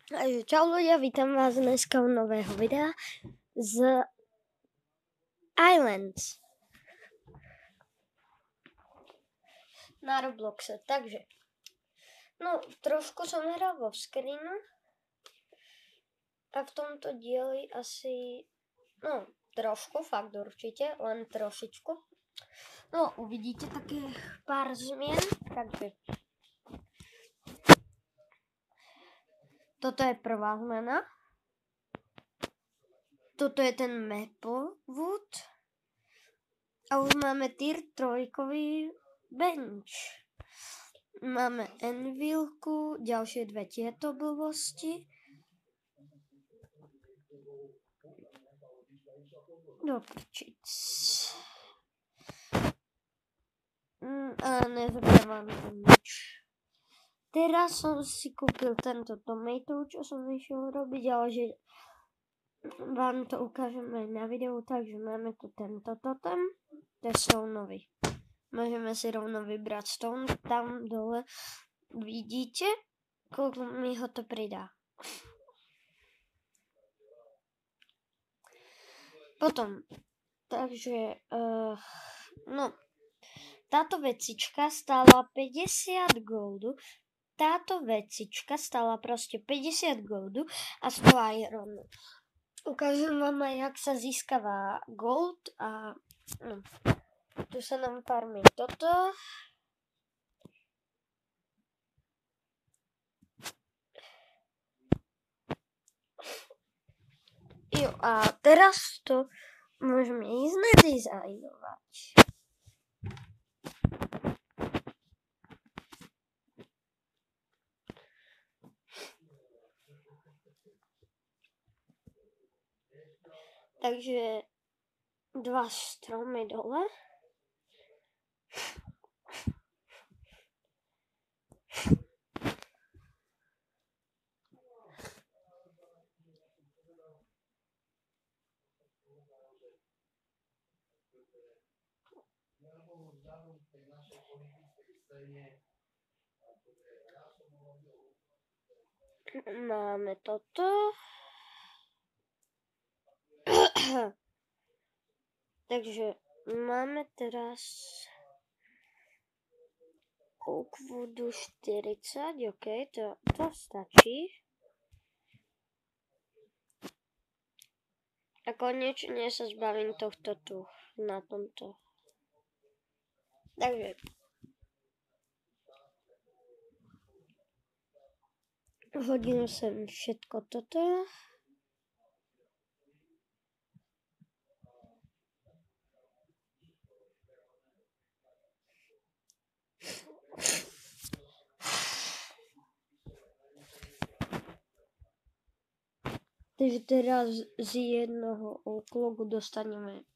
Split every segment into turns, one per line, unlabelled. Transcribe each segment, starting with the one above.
Čau ľudia, vítam vás dneska u nového videa z Islands na Robloxe. Takže, trošku som hral vo screenu a v tomto dieli asi, trošku, fakt určite, len trošičku. Uvidíte také pár zmien, takže toto je prvá zmena. Toto je ten Maplewood. A už máme tier 3 bench. Máme Anvilku, ďalšie dve tieto blbosti. Do prčic. A nezabrávam nič. Teraz som si kúpil tento tomato, čo som išiel robiť, ale že vám to ukážem aj na videu, takže máme tu tento totem, to je stoneový. Môžeme si rovno vybrať stone, tam dole vidíte, koľko mi ho to pridá. Potom, takže, táto vecička stála 50 goldu, táto vecička stála proste 50 goldu a 100 ironu. Ukážem vám aj, jak sa získava gold a tu sa nám farmí toto. Jo, a teraz to môžeme ísť nadizajnovať. Takže 2 stromy dole. Máme toto. Takže máme teraz Oakwoodu 40, ok, to stačí. A konečne sa zbavím tohto tu, na tomto. Takže hodím sem všetko toto. Takže teraz z jednoho oklogu dostaneme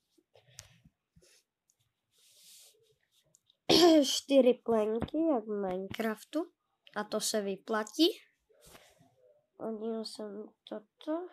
4 plenky, jak v Minecraftu. A to sa vyplatí. Hodím som toto.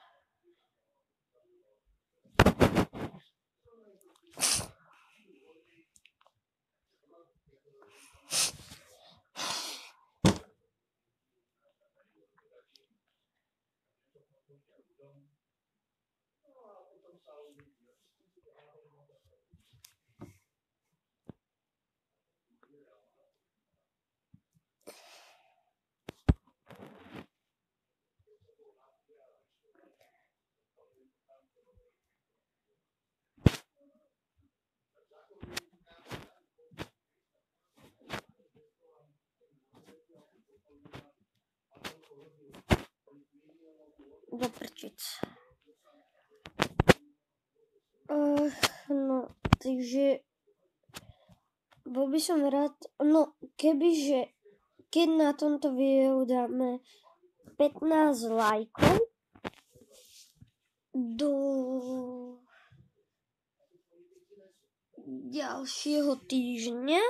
Do prčic. Takže bol by som rád, kebyže, keď na tomto videu dáme 15 lajkov do ďalšieho týždňa,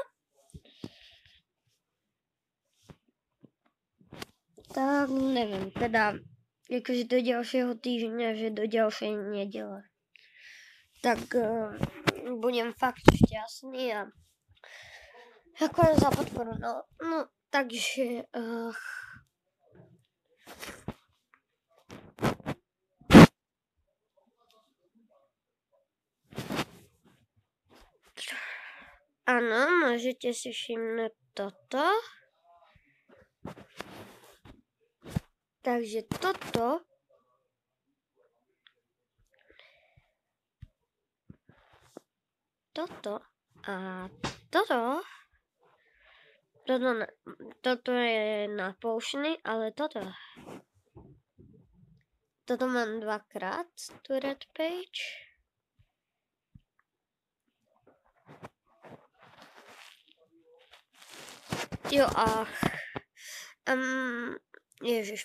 tak neviem, teda akože do ďalšieho týždňa, že do ďalšej nedele. Tak budem fakt šťastný a ďakujem za podporu. Takže Áno, môžete si všimnúť toto. Takže toto a toto je na potion, ale toto mám dvakrát, tu red page. Jo, ježiš.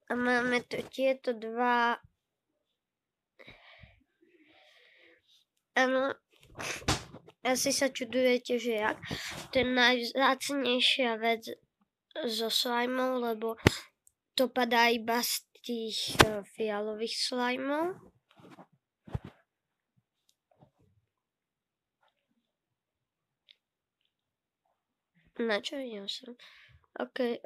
A máme tu tieto dva. Áno, asi sa čudujete, že jak. To je najvzácnejšia vec so slajmov, lebo to padá iba z tých fialových slajmov. Na čo idem som? OK.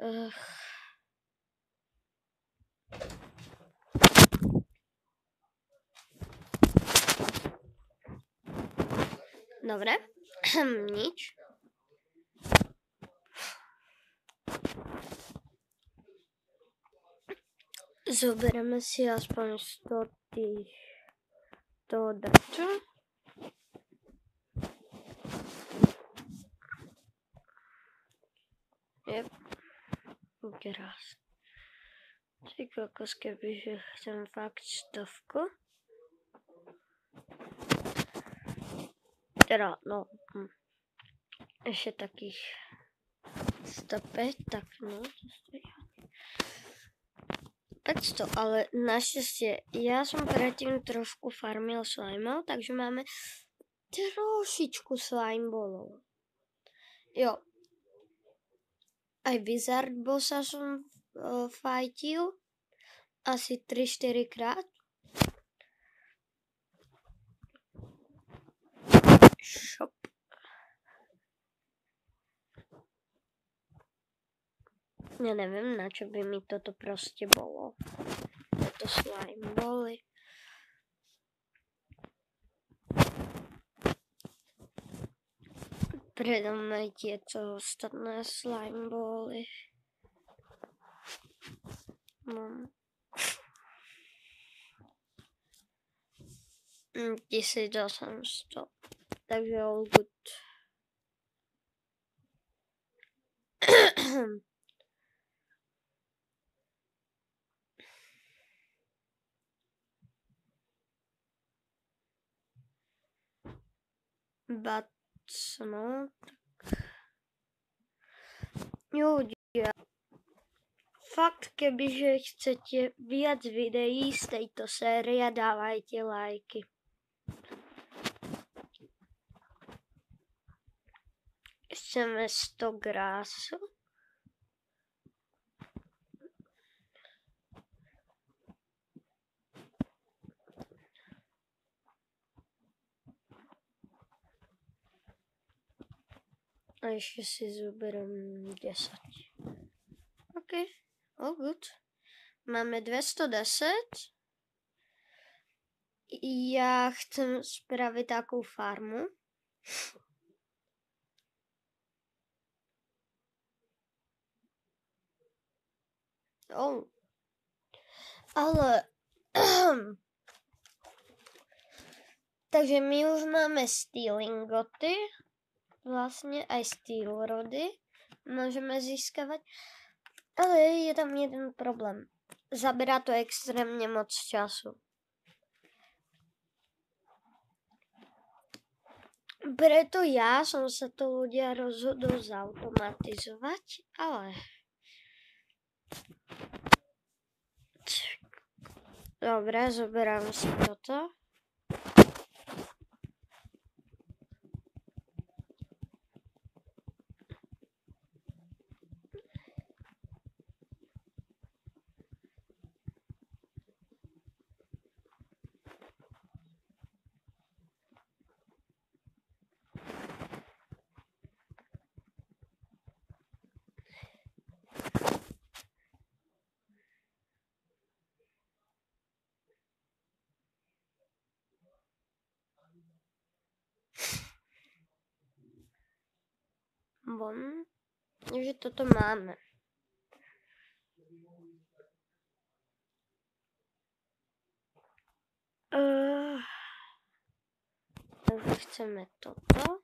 Dobre. Nič. Zoberieme si aspoň 100 toho drča. Jep. Krásne. Ty kokos, kebyže chcem fakt 100. Teda, no. Ešte takých 105, tak no. 500, ale našťastie, ja som predtým trošku farmil slimeov, takže máme trošičku slime ballov. Jo. Aj Wizard bossa som fajtil asi 3-4 krát. Shop. Ja neviem, na čo by mi toto proste bolo. Toto slime boli. Predáme tieto ostatné slime boli. Mám 1800. Takže all good. But no. Ľudia, fakt, kebyže chcete viac videí z tejto série, dávajte lajky. Chceme 100 grásu. A ešte si zoberiem 10. OK, all good. Máme 210. Ja chcem spraviť takú farmu. Oh. Ale takže my už máme steel ingoty. Vlastne aj steel rody môžeme získavať. Ale je tam jeden problém. Zaberá to extrémne moc času. Preto ja som sa to ľudia rozhodol zautomatizovať, ale dobre, zoberám si toto. von. Takže toto máme. Takže chceme toto.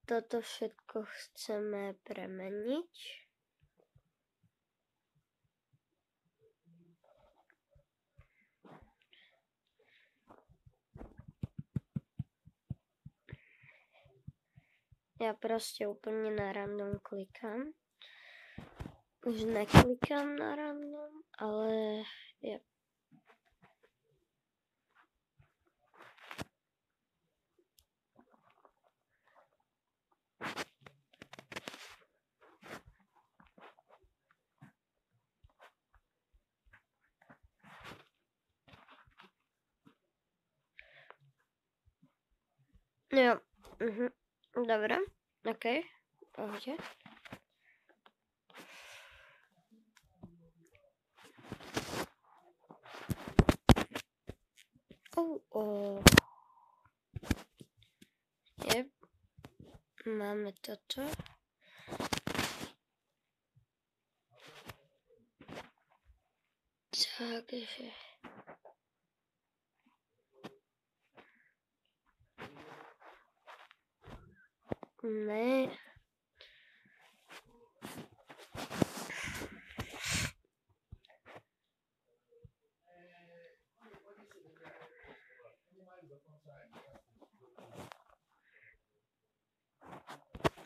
Toto všetko chceme premeniť. Ja proste úplne na random klikám. Už neklikám na random, ale ja. Jo, dobre, okej, pohode. Jep, máme toto. Takže... Ne.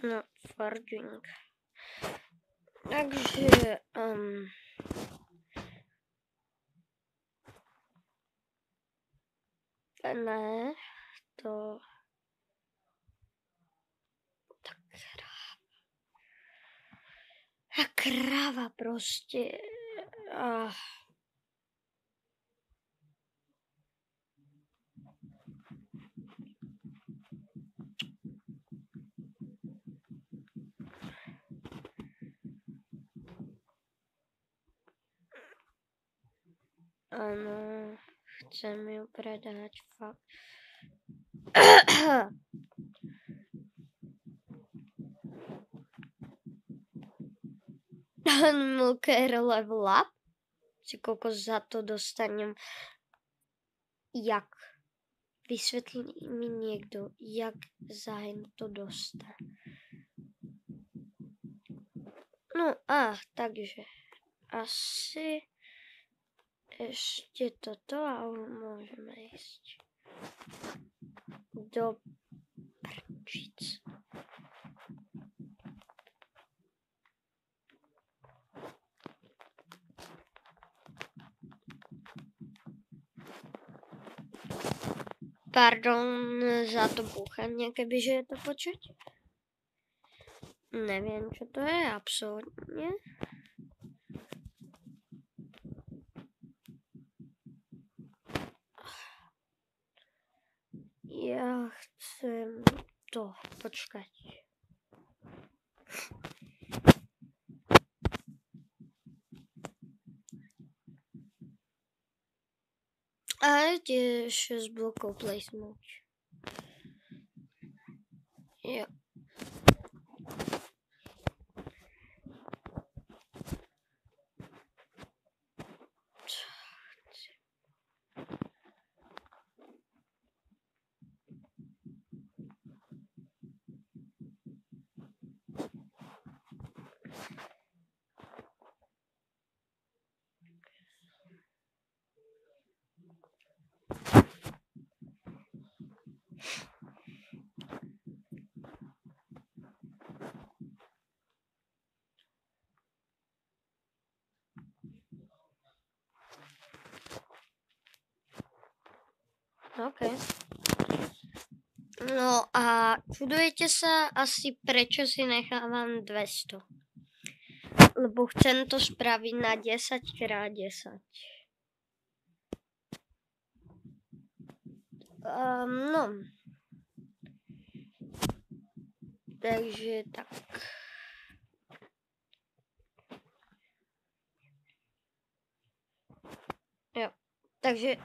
No, forging. Takže, ne, to... Ta kráva proste. Áno, chcem ju predať, fakt. Milker level up. Si koľko za to dostanem. Jak? Vysvetlí mi niekto, jak zaň to dostane. No takže asi ešte toto a môžeme ísť do prčic. Pardon za to búchanie, kebyže je to počuť. Neviem, čo to je, absolútne. Ja chcem to počkať. A je 6 blokov placenúť. Jo. OK. No a čudujete sa asi, prečo si nechávam 200. Lebo chcem to spraviť na 10x10. No. Takže tak. Jo. Takže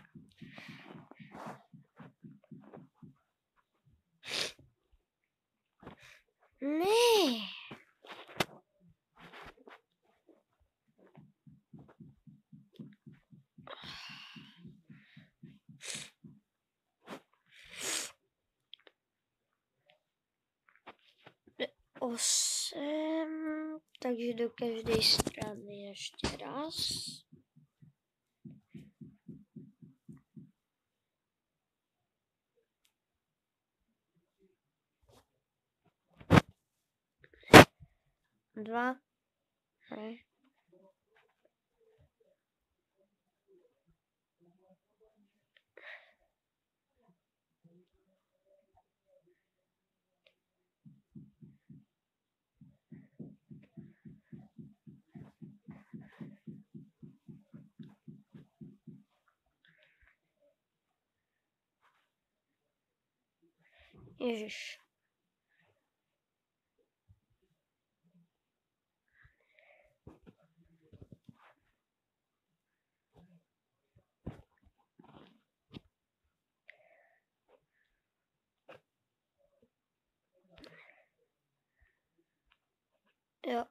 Ne. Osm, takže do každé strany ještě raz. Dva. Ne. Ježiš. Jo,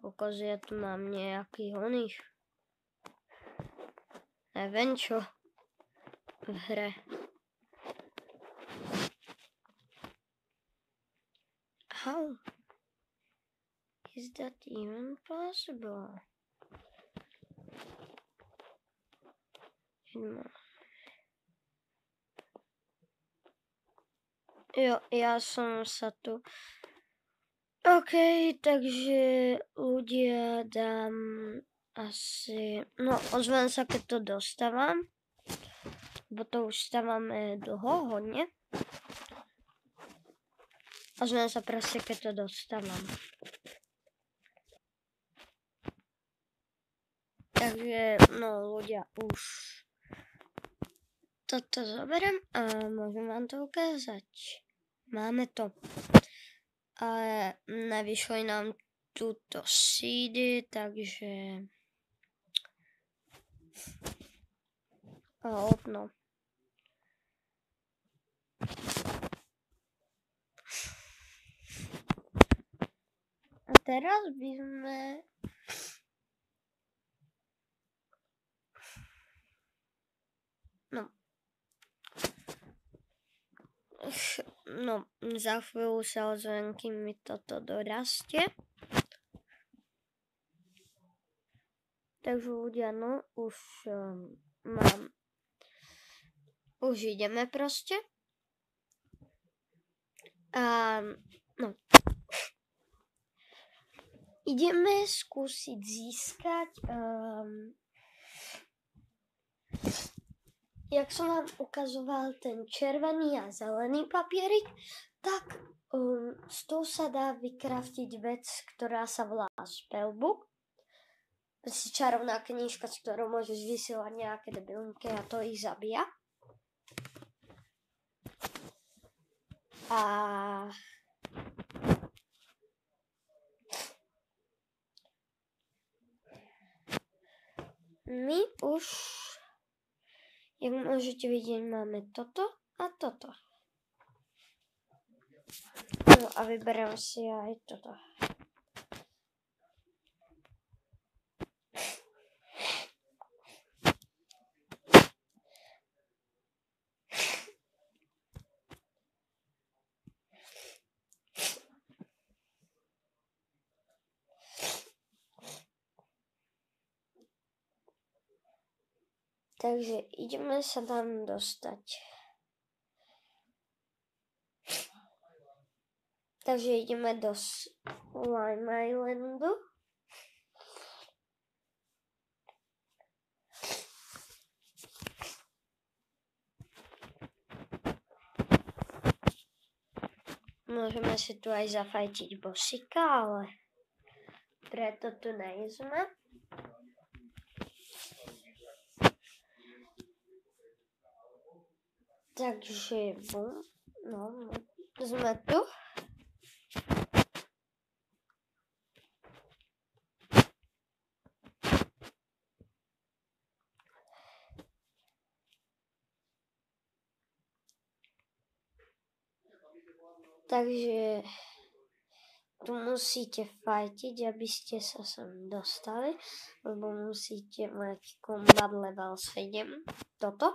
Ukaz, ja tu mám nejaký oných. Neviem čo. V hre. How is that even possible? Jo, ja som sa tu... OK, takže ľudia dám asi... No, ozvem sa, keď to dostávam. Bo to už stávame dlho, hodne. Ozvem sa proste, keď to dostávam. Takže, no ľudia, už toto zoberiem a môžem vám to ukázať. Máme to. Ale nevyšli nám túto seedy, takže... no. A teraz by sme... No, za chvíľu sa ozvem, kým mi toto dorastie. Takže ľudia, no, už mám... Už ideme proste. A, no. Ideme skúsiť získať... Jak som vám ukazoval ten červený a zelený papierik, tak z toho sa dá vykraftiť vec, ktorá sa volá spellbook. Si čarovná knižka, s ktorou môžeš vysielať nejaké debilinky a to ich zabíja. A my už, jak môžete vidieť, máme toto a toto. No a vyberám si aj toto. Takže ideme sa tam dostať. Takže ideme do Slime Islandu. Môžeme si tu aj zafajčiť bosika, ale preto tu nejsme. Takže sme tu. Takže tu musíte fajtiť, aby ste sa sem dostali, lebo musíte mať combat level 7. Toto.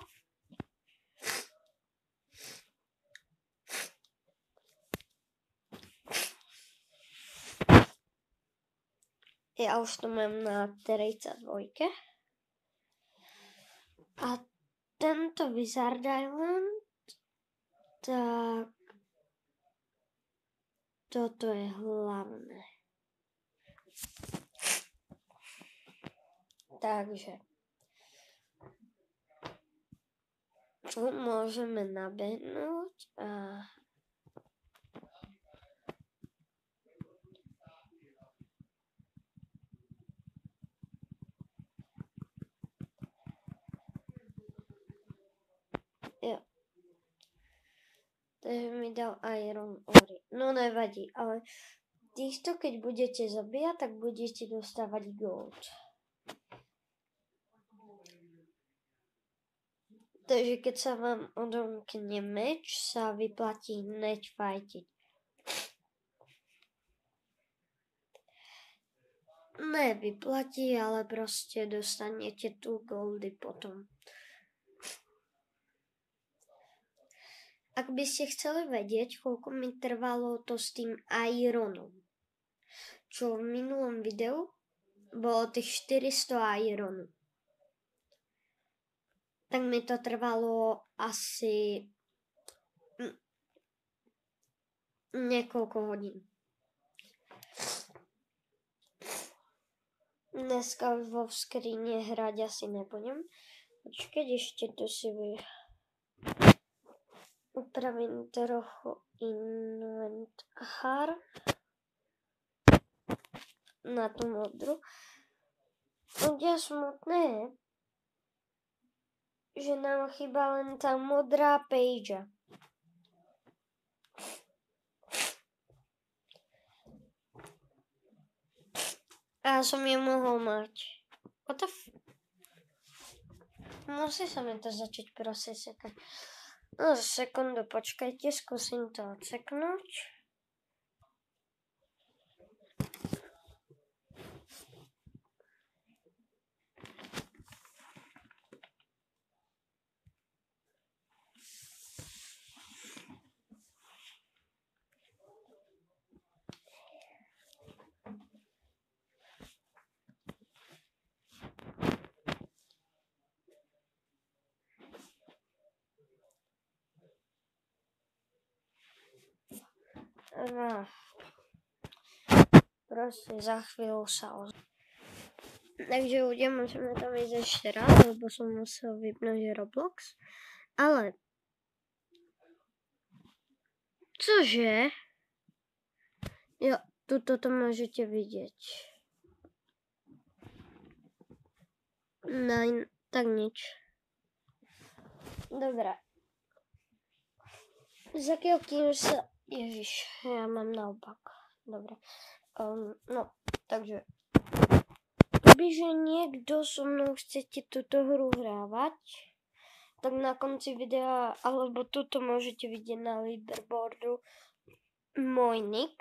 Ja už to mám na 32. A tento Wizard Island, tak toto je hlavné. Takže tu môžeme nabehnúť a jo. Takže mi dal Iron Ore. No nevadí, ale týchto keď budete zabíjať, tak budete dostávať gold. Takže keď sa vám odomkne meč, sa vyplatí hneď fajtiť. Nevyplatí, ale proste dostanete tu goldy potom. Ak by ste chceli vedieť, koľko mi trvalo to s tým ironom, čo v minulom videu bolo tých 400 ironu, tak mi to trvalo asi niekoľko hodín. Dneska už vo skrine hrať asi nebudem. Počkať, ešte tu si upravím trochu inventár na tú modru. Ľudia smutné, že nám chýba len tá modrá page. A ja som ju mohol mať. Musí sa mi to začať prosím sekať. No, sekundu, počkajte, skúsim to odseknúť. No. Proste za chvíľu sa Takže ľudia, môžeme tam ísť ešte raz, lebo som musel vypnúť Roblox. Ale čože? Jo, tuto to môžete vidieť. No, tak nič. Dobre. Za kým sa... Ježiš, ja mám naopak. Dobre. No, takže... Kebyže niekto so mnou chcete túto hru hrávať, tak na konci videa, alebo tuto môžete vidieť na leaderboardu, môj nick.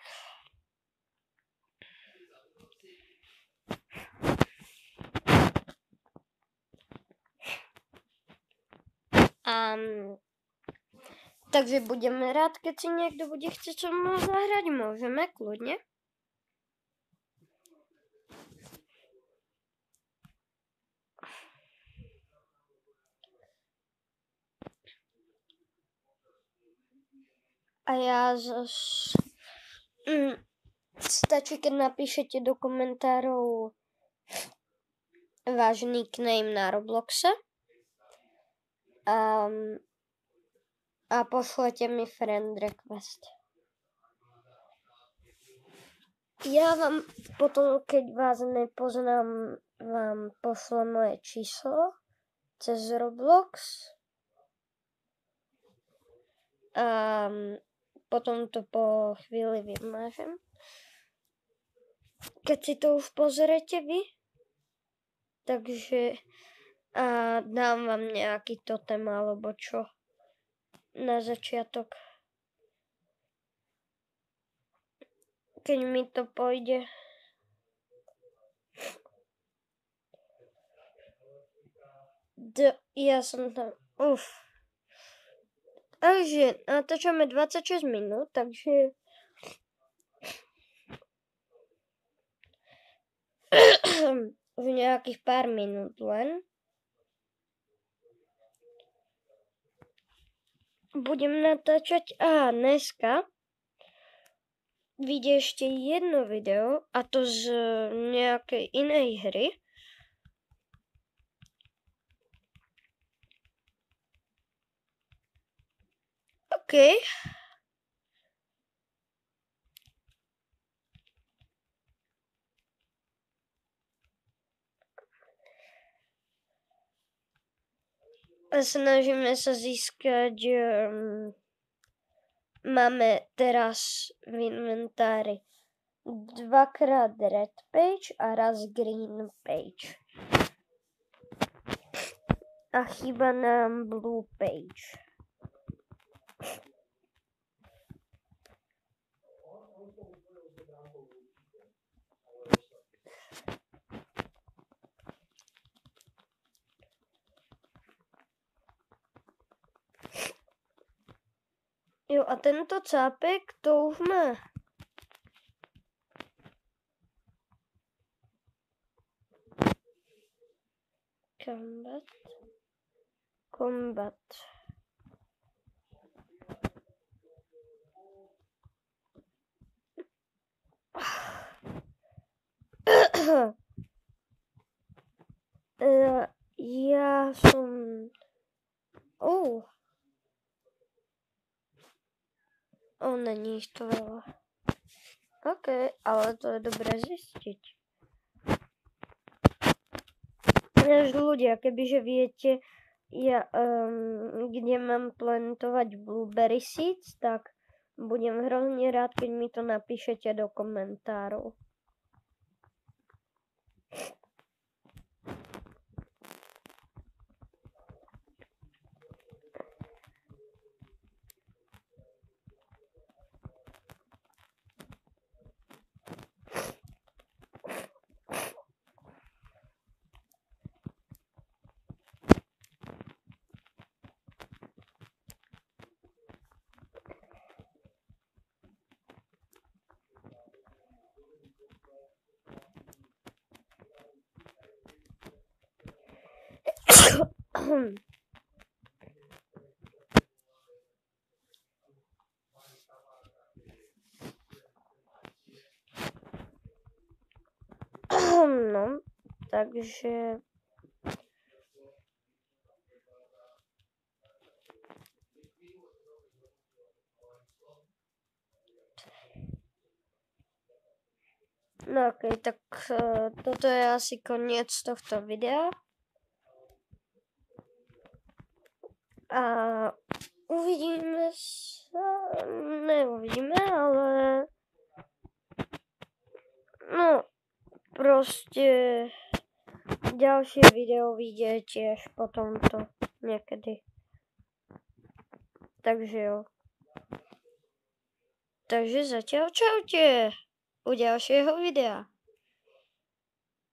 Takže budem rád, keď si niekto bude chcieť so mnou zahrať, môžeme, kľudne. A ja stačí, keď napíšete do komentárov váš nickname na Robloxe a pošlete mi friend request. Ja vám potom, keď vás nepoznám, vám pošlem moje číslo cez Roblox. A potom to po chvíli vymážem. Keď si to už pozriete vy, takže dám vám nejaký totem alebo čo na začiatok. Keď mi to pôjde. Ja som tam. Takže natáčame 26 minút, takže v nejakých pár minút len budem natáčať dneska vyjde ešte jedno video a to z nejakej inej hry. OK. A snažíme sa získať... Máme teraz v inventári 2x red page a raz green page. A chýba nám blue page. Jo, a tento cápek to už má. Combat. Ja som... Není ich to veľa. OK, ale to je dobré zistiť. Ľudia, kebyže viete, kde mám plantovať blueberry seeds, tak budem hrozne rád, keď mi to napíšete do komentárov. No, takže... No okej, tak toto je asi koniec tohto videa. A uvidíme sa... Neuvidíme, ale... No, proste... Ďalšie video vyjde tiež po tomto niekedy. Takže jo. Takže zatiaľ čaute u ďalšieho videa.